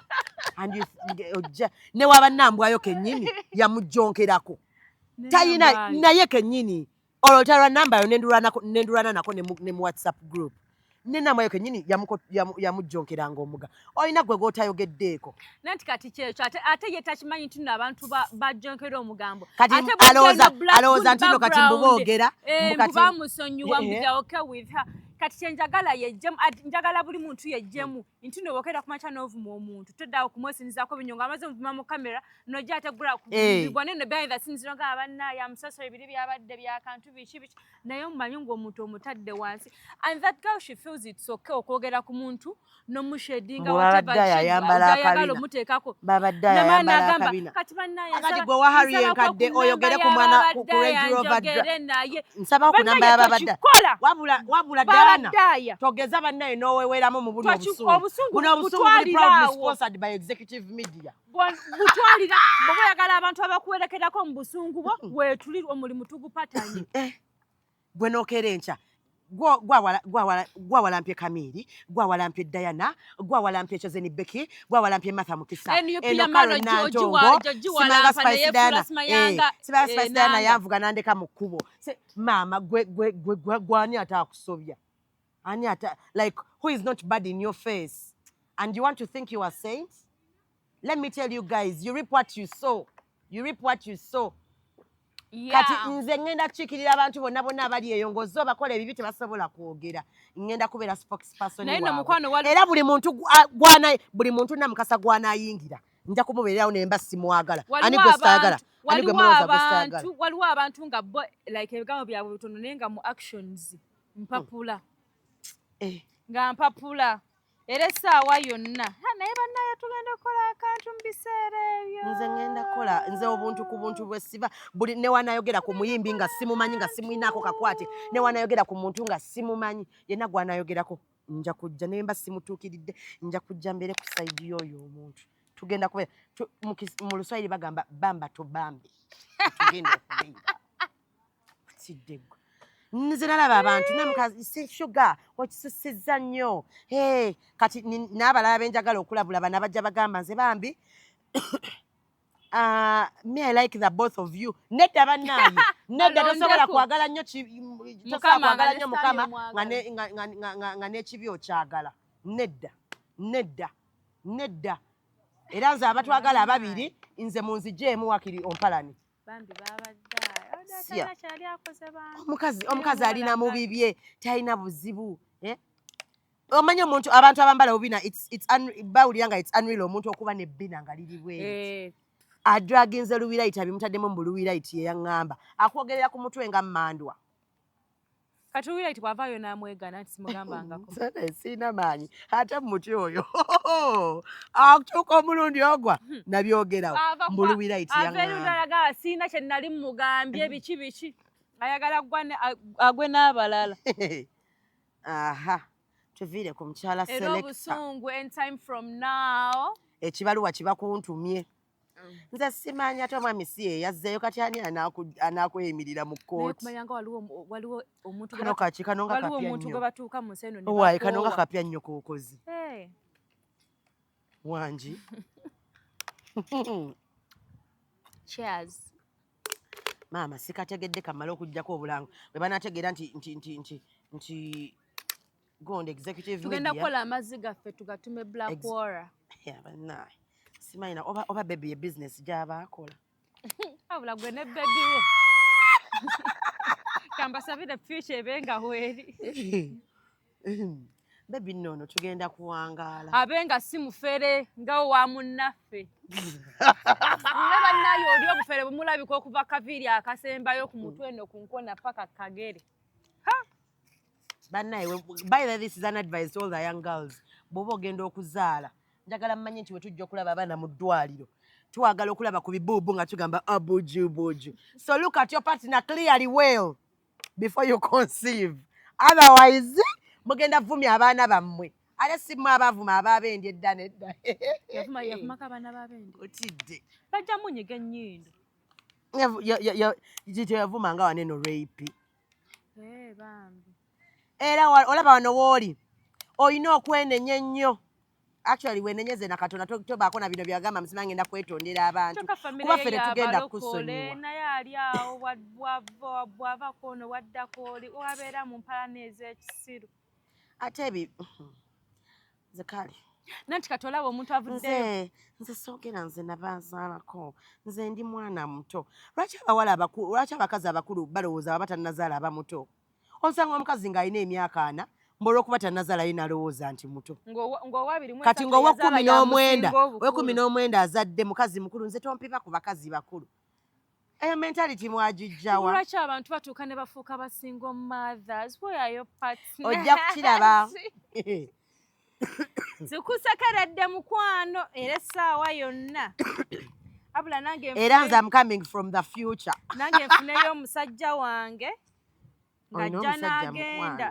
ne wabannambwayo kenyini yamujjonkerako tayina naye kenyini olwotalwa nambayo nendulana nako ne mu WhatsApp group nenamwayo kenyini yamujjonkeranga omuga olina gwe gw'otayogeddeeko nanti kati kyekyo ate ye takimanyi nti nno abantu bajjonkera omugambo kati alowooza nti no kati mbuboogera bamusonyiwa mbyaoke with her kati kyenjagala yejjemu njagala buli muntu yejjemu nti no bwokera kumakya n'ovuma omuntu toddawo kumwesinzizaako binyo ng'amaze omuvuma mu kamera nojja ategula kubibwa neno behind the scenes nga abannaye amusoso ebiri byabadde byakantu biki naye omumanyi ng'omuntu omutadde wansi and that girl she feels it's okay okwogera ku muntu n'omushedinga whatever omuteekako kati bannaye gwe wahariye enkadde oyogere ku mwana ku Range Rover nsaba okunamba y'ababadda wabula Dana togeza bannaye n'oweweramu mu buno obusungu buli proudly sponsored by executive media butwalira bwe oyagala abantu abakuwerekerako mu busungu bwo weetuli omulimu tugupatanye gwe n'okeera enkya gwawalampye Kamiri gwawalampye Diana gwawalampye Chozeni Beki gwawalampye Martha Mukisa eno Karo Nantongo Simanga Spice Diana yanvuga nandeka mu kkubo maama gwani ataakusobya ani like who is not bad in your face and you want to think you are saints. Let me tell you guys, you reap what you sow. Kati nze ngenda kukiikirira abantu bonna abali eyo ng'ozze bakola ebibi tebasobola kwogera ngenda kubeera spokesperson waabwe era buli muntu namukasa gw'anaayingira nja kumubeererawo nemba simwagala ani gwe sitaagala ani gwe mulowooza gwe sitaagala waliwo abantu nga bo like ebigambo byabwe bitono naye nga mu actions mpapula nga mpapula era essaawa yonna naye bannaye tugenda kukola akantu mu biseera ebyo nze ngenda kukola nze obuntu ku buntu bwe siba buli ne wanayogera ku muyimbi nga simumanyi nga simuyinaako kakwate ne wanayogera ku muntu nga simumanyi yenna gwanayogerako nja kujja naye mba simutuukiridde nja kujja mbere ku sayidi y'oyo omuntu tugenda kubeera mu Luswayiri bagamba bamba to bambi tugenda okubeera kutidde ggwe nze nalaba abantu namukazi Shuga okisisizza nnyo kati n'abalala benjagala okulabula bana bajja bagamba nze bambi me I like the both of you nedda bannaaye nedda tosobola kwagala nnyo mukama nga n'ekibi okyagala nedda era nze abatwagala ababiri nze munzijeemu wakiri Ompalani omukazi alina mu bibye talina buzibu omanyi abantu abambala obubina bawulira nga it's unreal omuntu okuba nebbina nga liri bwe adraginze luwirayiti bimutaddemu mu luwirayiti yeyaŋŋamba akwogerera ku mutwe nga mmandwa kati luwirayiti bw'avaayo n'amwegana nti simugambangako siina maanyi ate muti oyo akutuuka omulundi ogwa nabyogerawo mu luwirayiti yaŋŋamba siina kye nali mugambye biki ayagala agwe n'abalala aha tuviire ku mukyala era obusungu and time from now ekibaluwa kiba kuntumye nze simanyi ate omwami si yeyazzeeyo kati ani anakweyimirira mu kkooti waliwo omuntu gwe batuuka mu nsi eno waayi kano nga kapya nnyo kookozi wangi cheers maama sikategedde kamala okugjako obulango bwe banategeera nti gonda executive tugenda kukola amazzi gaffe tugatume black water bannaaye simanyi oba bebi ye business gy'aba akola abula gwe ne bebi we kambasabire future ebe nga weri bebi nnono tugenda kuwangaala abe nga si mufere nga wa munnaffe ne bannaayo oli obufere bumulabika okuva kaviiri akasembayo ku mutwe eno ku nkona paka kagere bannaaye by the way this is an advice to all the young girls bw'oba ogenda okuzaala njagala mmanye nti bwe tujja okulaba abaana mu ddwaliro twagala okulaba ku bibuubu nga tugamba abujubuju so look at your partner clearly well before you conceive otherwise mugenda vumya abaana bammwe ate simu abavuma ababendi edda nedda yavumako abaana babendi otidde bajja munyiga ennyindo yavuma nga waneno rape bambi era olaba wano wooli olina okwenenya ennyo actually wenenyeze na Katonda tobaako na bino byagamba msima ngenda kwetondera abantu kuba fere tugenda kusonyiwa naye ali awo bwava kono waddako oli wabeera mu Empalana ez'ekisiru ate ebi nze kale nanti kati olaba omuntu avuddeyo nze soogera nze nabazaalako nze ndi mwana muto lwaki abakazi abakulu balowooza baba tannazaala abamuto osanga omukazi ng'alina emyaka 4 olw'okuba tannazaala ye nalowooza nti muto kati ng'owa 19 azadde mukazi mukulu nze tompipa ku bakazi bakulu eyo mentality mwagijjawa lwaki abantu batuuka ne bafuuka basingle mothers ojja kukiraba zikusekeredde mukwano era essaawa yonna abula nange era nze I'm coming from the future nange nfuneyo omusajja wange ng'ajja n'agenda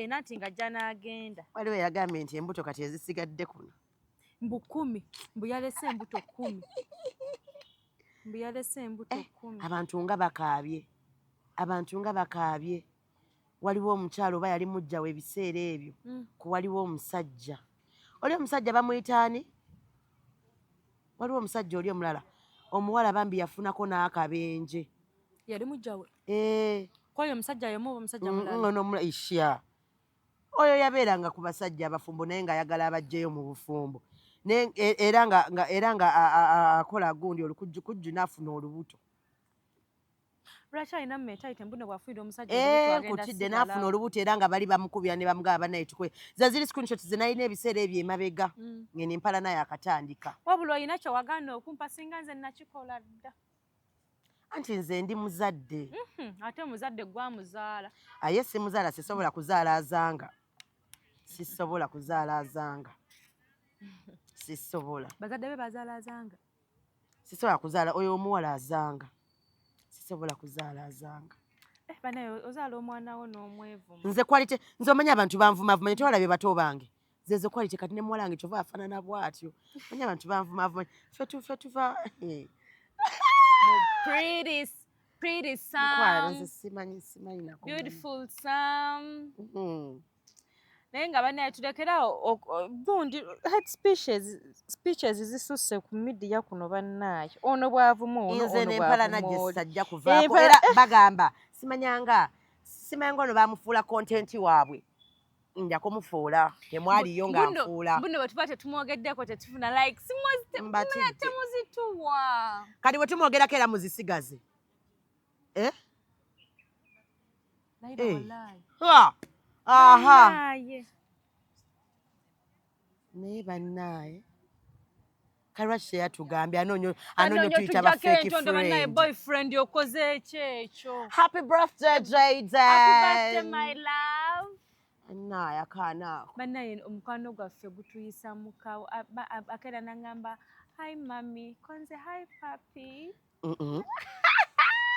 nanti ng'ajja n'agenda waliwo yagambye nti embuto kati ezisigadde kuno mbu 10 mbu yalese embuto 10 mbu yalese embuto 10 abantu nga bakaabye waliwo omukyalo oba yali mujjawo ebiseera ebyo ku waliwo omusajja oli omusajja bamuyitaani waliwo omusajja oli omulala omuwala bambi yafunako n'akabenje yali mujjawe kwayo omusajja yomu omusajja mulala isha oyo yabeeranga ku basajja abafumbo naye ng'ayagala abajjeyo mu bufumbo era nga akola gundi olukujjukujju n'afuna olubuto lwaki alina mmentaite mbuno bwafuire omusajja kutidde n'afuna olubuto era nga bali bamukubira ne bamugaba banaye tukwe ze ziri screenshot ze nalina ebiseera ebyo emabega ngeno Empalana yakatandika wabula olina kye wagaana okumpa singa nze nakikola dda anti nze ndi muzadde ate muzadde gwamuzaala aye si muzaala sisobola kuzaala azanga sisobola bazadde be bazaala azanga sisobola kuzaala oyo omuwala azanga sisobola kuzaala azanga Banaye ozaala omwana wo n'omwevu. Nze quality nze omanya abantu banvumavuma netwalabye bato bange. Zezo quality kati ne muwala wange kyova afaanana bw'atyo. Omanya abantu banvumavuma. Ffe tuva. Pretty Sam. Simanyi nako. Beautiful Sam. Naye nga banaye tulekerawo gundi head speeches zisusse ku media kuno bannaye. Ono bwavuma ono nze ono n'empalana bwavuma oli. sajja kuvaako era bagamba simanyanga ono bamufuula content waabwe nja kumufuula temwaliyo nga nfuula buno bwe tuba tetumwogeddeko tetufuna like temuzituwa kati bwe tumwogerako era muzisigaze aha naye bannaye kalwaki yatugambye anonyo tuyita ba fake friend boyfriend yokoze ekyo happy birthday Jaden happy birthday my love naye akaana banaye omukwano gwaffe gutuyisa mukawo akera nangamba hi mami konze hi papi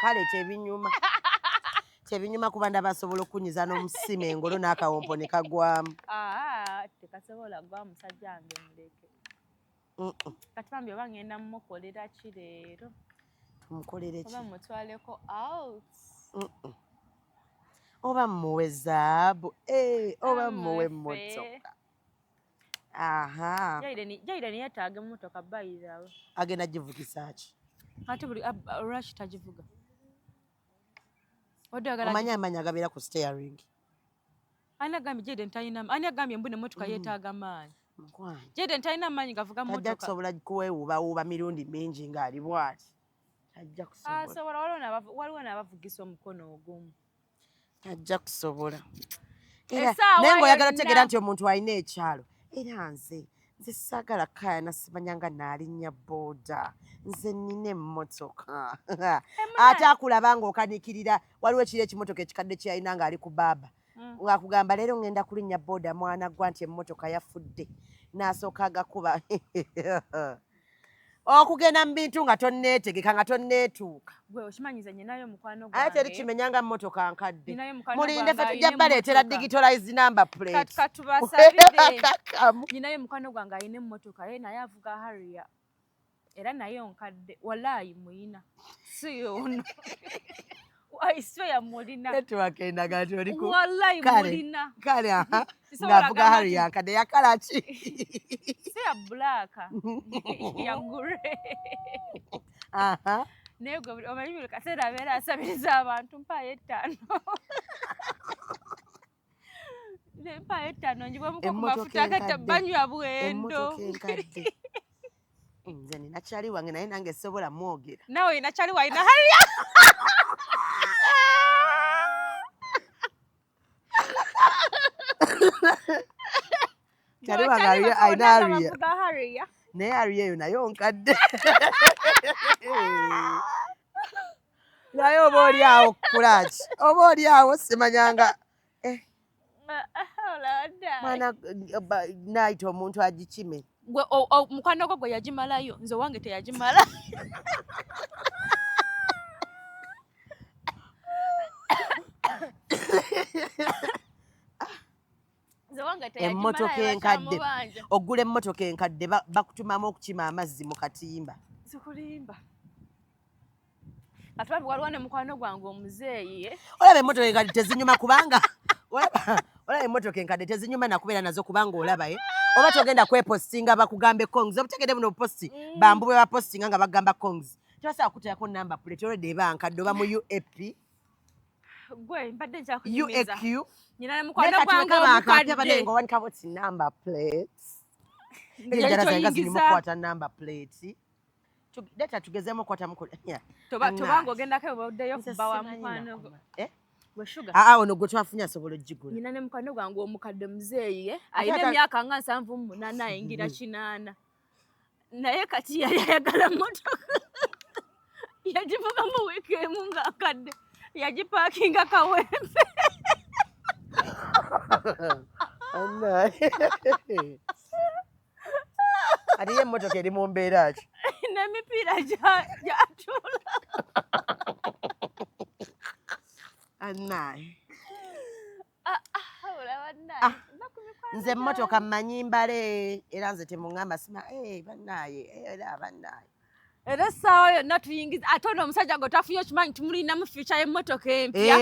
kale tebinyuma kuba ndabasobola okunyiza n'omusima engolo n'akawompo ne kagwamu tekasobola gwa musajja wange muleke kati bambi oba ngenda mumukolera ki leero tumukolere ki oba mutwaleko out oba mmuwe zaabu oba mmuwe emmotoka Jaden yeetaaga emmotoka bayirawo agenda givugisa ki ate buli lwaki tagivuga omanyi agabeera ku steering ani agambye Jaden talina ani agambye mbuna emmotoka yeetaaga maanyi Jaden talina maanyi gavuga mmotoka tajja kusobola kuweewuubawuuba mirundi mingi ng'ali bw'ati tajja kusobola waliwo n'abavugisa omukono ogumu tajja kusobola naye ng'oyagala otegeera nti omuntu alina ekyalo era nze saagala kaya nasimanyanga naalinnya booda nze nnina emmotoka ate akulaba ng'okanikirira waliwo ekiri ekimotoka ekikadde kyeyalina ng'ali ku baaba ng'akugamba leero ngenda kulinnya booda mwana gwa nti emmotoka yafudde n'asooka agakuba okugenda mu bintu nga tonneetegeka nga tonneetuuka gwe okimanyiza nyinayo mukwano gwange ate teri kimenya mmotoka nkadde mulinde ffe tujja baleetera digitalize number plate katubasabire nyinayo mukwano gwange alina emmotoka ye naye avuga Harrier era naye nkadde walaayi muyina si ono waiswe ya mulina network endaga nti oli ku walaayi mulina kale ng'avuga Harrier nkadde yakala ki si ya black ya grey naye gwe omanyi buli kaseera abeera asabiriza abantu mpaayo 5 mpaayo 5 njibwemuko ku mafuta agata banywa bwendo nze nina kyali wange naye nange sobola mwogera nawe ina kyali walina Harrier kyali wange alina Harrier naye Harrier eyo naye onkadde naye oba oli awo kulaki oba oli awo simanyanga mwana naayita omuntu agikime gwe mukwano gwo gwe yagimalayo nze owange teyagimala emmotoka enkadde ogula emmotoka enkadde bakutumamu okukima amazzi mu katimba zikulimba atwabi waliwo ne mukwano gwange omuzeeyi olaba emmotoka enkadde tezinyuma kubanga olaba emmotoka enkadde tezinyuma nakubeera nazo kubanga olaba oba togenda kwepostinga bakugambe kongs obutegede buno obuposti bambu bwe bapostinga nga bagamba kongs tebasobola kuteerako namba plate olwedde eba nkadde oba mu UAP gwe mbadde nkyakunyumiza UAQ nyina ne mukwano gwange omukadde ngowanika boti number plates njala zange zirimu kwata number plates leta tugezeemu kwatamu tobanga ogendako boddeyo kuba wa mukwano gwo gwe Shuga ono gwe twafunye asobola ogigula nyina ne mukwano gwange omukadde muzeeyi alina emyaka nga 78 ayingira 8 naye kati yali ayagala mmotoka yagivuga mu wiiki emu nga akadde yagipaakinga kawempe ate ye emmotoka eri mu mbeera ki n'emipiira gyatula bannaye. Nze mmotoka mmanyi mbale era nze temuŋŋamba sima bannaye era bannaye. Era essaawa yonna tuyingiza ate ono omusajja gwe tafunye okimanyi tumulinamu fiica y'emmotoka empya.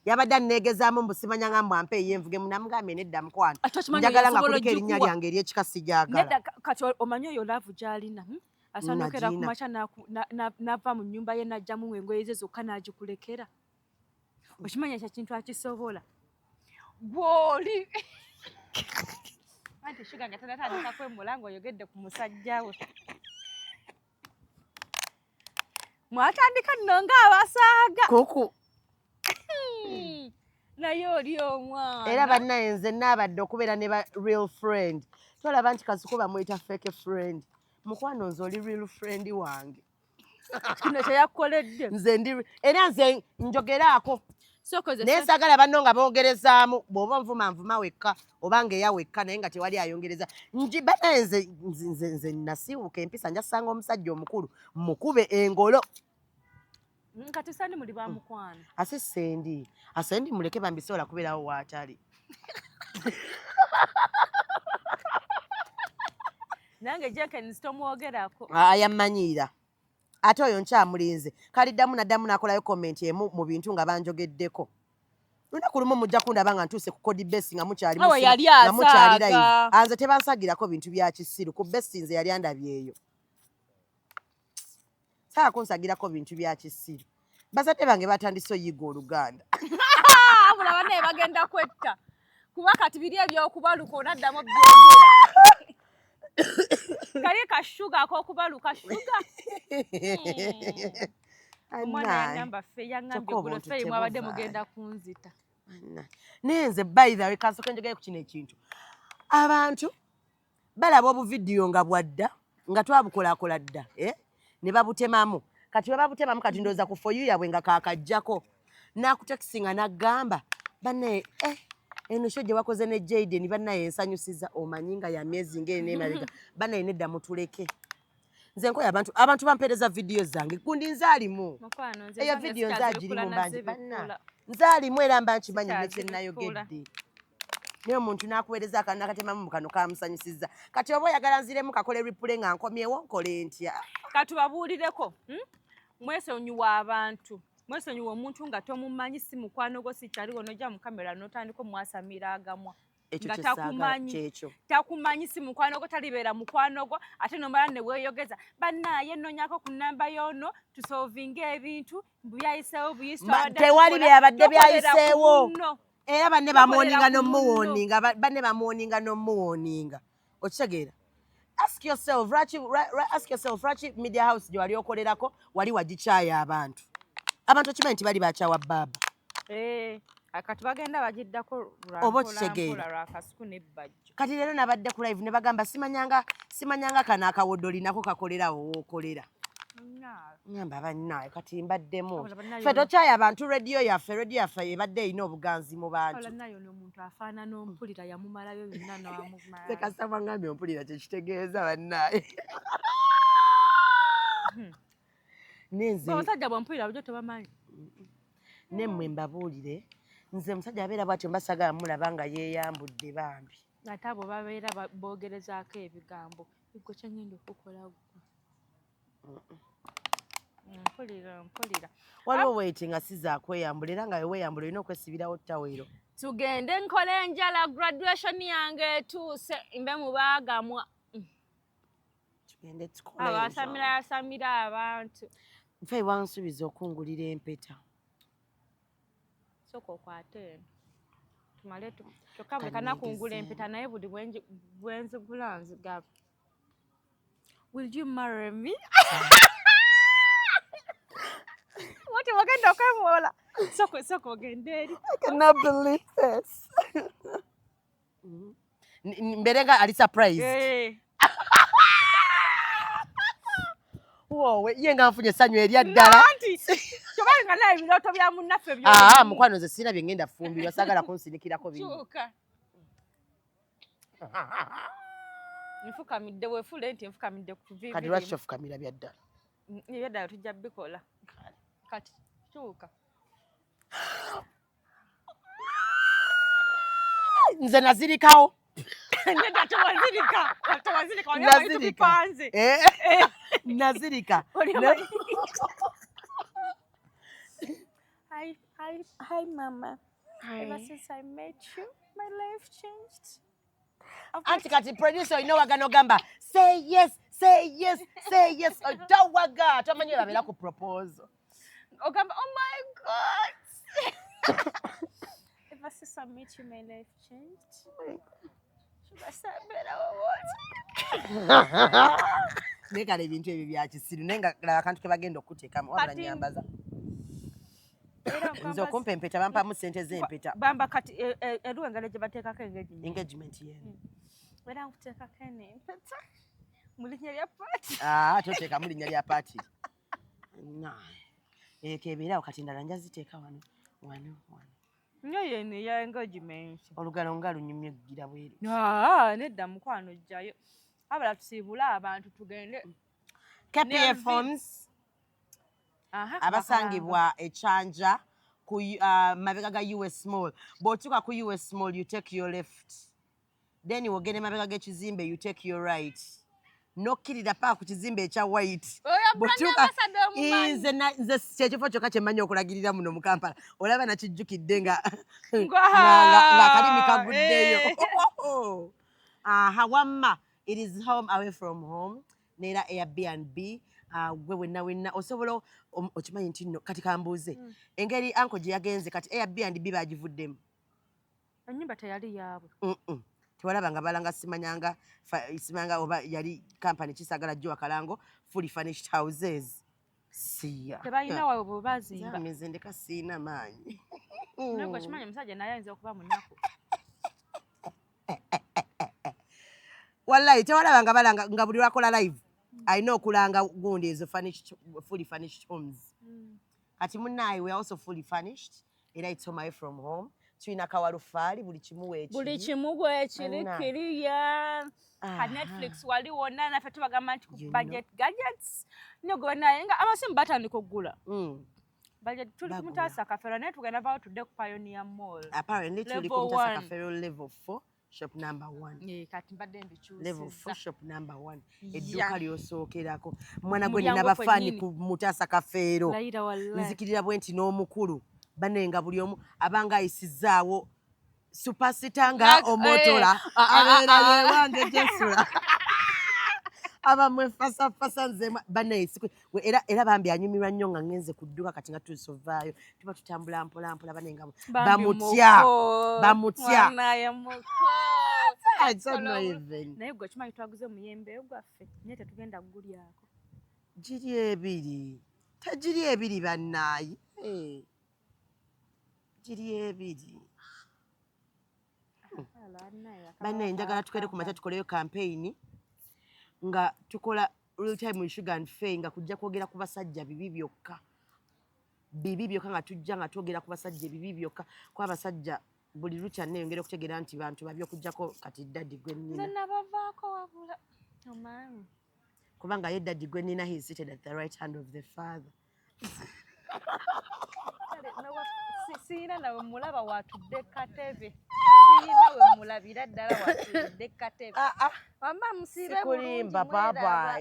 Yabadde anneegezaamu mbu simanya nga mwampa ey'envuge munamugambye nedda mukwano. Njagala nga kuliko erinnya lyange ery'ekika sijagala. Kati omanyi oyo laavu gy'alina. Asanukera ku makya n'ava mu nnyumba ye n'ajjamu engoye ze zokka n'agikulekera. Okimanya ekyo kintu akisobola. Gw'oli. Anti Shuga nga tanatandika kwemula ng'oyogedde ku musajja we. Mwatandika nno ng'abasaaga. Kuku. Naye oli omwana. Era bannaye nze naabadde okubeera ne ba real friend. Tolaba nti Kasuku bamuyita fake friend. Mukwano nze oli real friend wange. Kino kye yakoledde. Nze ndi era nze njogeraako. Naye nsagala banno nga boogerezaamu bw'oba nvuma wekka oba ng'eya wekka naye nga tewali ayongereza. Bannaye nze nasiiwuka empisa nja ssanga omusajja omukulu mukube engolo. Kati sandi muli ba mukwano. Ase sendi muleke bambisobola kubeerawo waatali. Nange Jenkins tomwogerako. Yammanyiira. Ate oyo nkyamulinze. Kali ddamu naddamu n'akolayo comment emu mu bintu nga banjogeddeko. Lunaku lumu mujja kundaba nga ntuuse ku kodi besi nga mukyali live. Anze tebansagirako bintu bya kisiru. Ku besi nze yali andabye eyo. Sawa kunsagirako bintu bya kisiru. Bazadde bange batandise oyiga Oluganda. Mulaba naye bagenda kwetta. Kuba kati biri ebyokubaluka onaddamu byogera. Kali ka Shuga ak'okubaluka Shuga. Omwana yangamba ffe yangambye gulo ffe mwabadde mugenda kunzita. Naye nze by the way kansooke njogere ku kino ekintu. Abantu balaba obuvidiyo nga bwadda nga twabukolakola dda ne babutemamu. Kati we babutemamu kati ndowooza ku for you yabwe nga kaakajjako. N'akutekisi nga n'aggamba banne eno show gye wakoze ne Jaden bannaye ensanyusiza omanyi nga ya myezi ng'eri n'emabega bannaye nedda mutuleke. Nze nkoye abantu bampeereza vidiyo zange gundi nzaalimu. Eyo vidiyo nzaagirimu mbanji banna. Nzaalimu era mba nkimanyi ne kye nayogedde. Naye omuntu n'akuweereza akantu n'akatemamu mu kano kamusanyusizza. Kati oba oyagala nziremu kakole replay nga nkomyewo nkole ntya? Katubabuulireko. Mwesonyiwa abantu. Mwesonyiwa omuntu nga tomumanyi si mukwano gwo si kyaliwo n'ojja mu kamera n'otandika omwasamira agamwa. Nga takumanyi si mukwano gwo talibeera mukwano gwo ate nomala ne weeyogeza bannaye nnonyako ku nnamba y'ono tusolvinga ebintu byayiseewo buyisi tewali byabadde byayiseewo era banne bamuwoninga n'omuwoninga okitegeera. Ask yourself lwaki media house gye wali okolerako wali wagikyaya abantu okimanyi nti bali bakyawa baba. Kati bagenda bagiddako oba okitegeera. Kati leero nabadde ku live ne bagamba simanyanga kano akawodoli nako kakolerawo wookolera. Ngamba bannaye kati mbaddemu. Ffe tokyaya abantu rediyo yaffe ebadde erina obuganzi mu bantu. Omuntu afaanana ompulira yamumalayo byonna n'amumala. Sekasaba ngambye ompulira kyekitegeeza bannaye. Abasajja bw'ompulira bujo tebamanyi. Ne mmwe mbabuulire nze musajja abeera bwatyo mbasagala mulaba nga yeeyambudde bambi. Ate abo babeera boogerezaako ebigambo. Igwe kye ngenda okukola mpulira. Waliwo weeti nga sizaakweyambula era nga weeyambula olina okwesibirawo ttawero. Tugende nkole enjala graduation yange etuuse mbe mu baagamwa. Tugende tukole enjala. Abasamira abantu. Nfe wansuubiza okungulira empeta. Soko kwate tumale kyokka buli kanakungula empeta naye buli bwenzigula nzigaba. Will you marry me? What wagenda okwemuola? Soko ogende eri. I cannot believe this. Mberenga ali surprise. Wowe ye nga nfunye essanyu erya ddala. Kyobanga naye ebirooto bya munnaffe byo. Mukwano nze sirina bye ngenda fumbirwa saagala kunsinikirako bino. Nfukamidde weefule nti nfukamidde ku vivi. Kati lwaki tofukamira bya ddala? Ebya ddala tujja bikola. Kati kyuka. nze nazirikawo. Nazirika. Hi, Mama. Ever since I met you, my life changed. Anti kati producer ino wagano gamba. Say yes, say yes, say yes. Otawaga. Tamanyi babera ku propose. Ogamba, oh my God. Ever since I met you, my life changed. Shuga said better what? Nekale ebintu ebyo bya kisiru nenga akantu ke bagenda okuteekamu wabula nyambaza. Nzo kumpa empeta bampamu ssente z'empeta. Bamba kati eruwe ngale gye bateekako engagement yenu. Era nkuteekako empeta mu linnya lya party. Toteeka mu linnya lya party. Kebeerawo kati ndala nja ziteeka wano. Nnyo yeno ya engagement. Olugalo nga lunyumye ggira bweru. Nedda mukwano jjayo. Abala tusiibula abantu tugende. KPA Phones. Abasangibwa Echanja ku mabega ga US Mall. Bw'otuuka ku US Mall, you take your left. Then wogende mabega g'ekizimbe, you take your right. Nokkirira paka ku kizimbe ekya white. Bw'otuuka nze kyekifo kyokka kye mmanyi okulagirira muno mu Kampala. Olaba nakijjukidde ng'akalimi kaguddeyo. Wamma, it is home away from home. Neera Airbnb. Gwe wenna osobola okimanyi nti nno kati kambuuze engeri anko gye yagenze kati Airbnb bagivuddemu. Ennyumba teyali yaabwe. Tewalaba nga balanga simanyanga oba yali kampani kisagala jjo wakalango fully furnished houses. Siya. Tebalina waabwe bwe bazimba. Nze ndeka siina maanyi. Naye gwe kimanyi omusajja naye ayinza okuba munaku. Wallahi tewalaba nga balanga nga buli lwakola live. Alina okulanga gundi ezo fully furnished homes. Kati munnaye we are also fully furnished. Era it's home away from home. Tulina kawalufaali buli kimu weekiri. Buli kimu weekiri kiriya. Ka Netflix wali wonna naffe tubagamba nti budget gadgets. Nogwe naye nga amasimu batandika okugula. Budget tuli ku Mutaasa Kafero naye tugenda vaawo tudde ku Pioneer Mall. Apparently tuli ku Mutaasa Kafero level 4. Shop number 1. Kati mbadde mbikyusiza. Level 4 shop number 1. Edduuka ly'osookerako. Mwana gwe nina bafaani ku Mutaasa Kafeero. Nzikirira bwe nti n'omukulu. Banenga buli omu abanga ayisizaawo superstar nga omotola. Abeera ye wange Jesula. Abamwe fasa nze banayisiku. Era bambi anyumirwa nnyo nga ngenze ku dduuka kati nga tusovaayo. Tuba tutambula mpola banenga bamutya. I don't know even. Naye gwe kimanyi twaguze muyembe gwaffe naye tetugenda kugulyako. Giri ebiri. Tegiri ebiri bannaayi. Giri ebiri. Banne njagala tukere ku makya tukoleyo campaign nga tukola real time with Shuga and Faye nga kujja kwogera ku basajja bibi byokka nga tujja nga twogera ku basajja bibi byokka kwa basajja buli lucha neyongera okutegeera nti bantu babyo kujjako kati daddy gwe nnina. Nze nabavaako wabula. Omani. Kubanga ye daddy gwe nnina he is seated at the right hand of the father. Siina nawe mulaba watudde katebe. Siina we mulabira ddala watudde katebe. Wamba musibe bulungi. Sikulimba papa.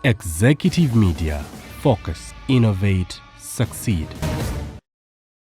Executive Media. Focus, innovate, succeed.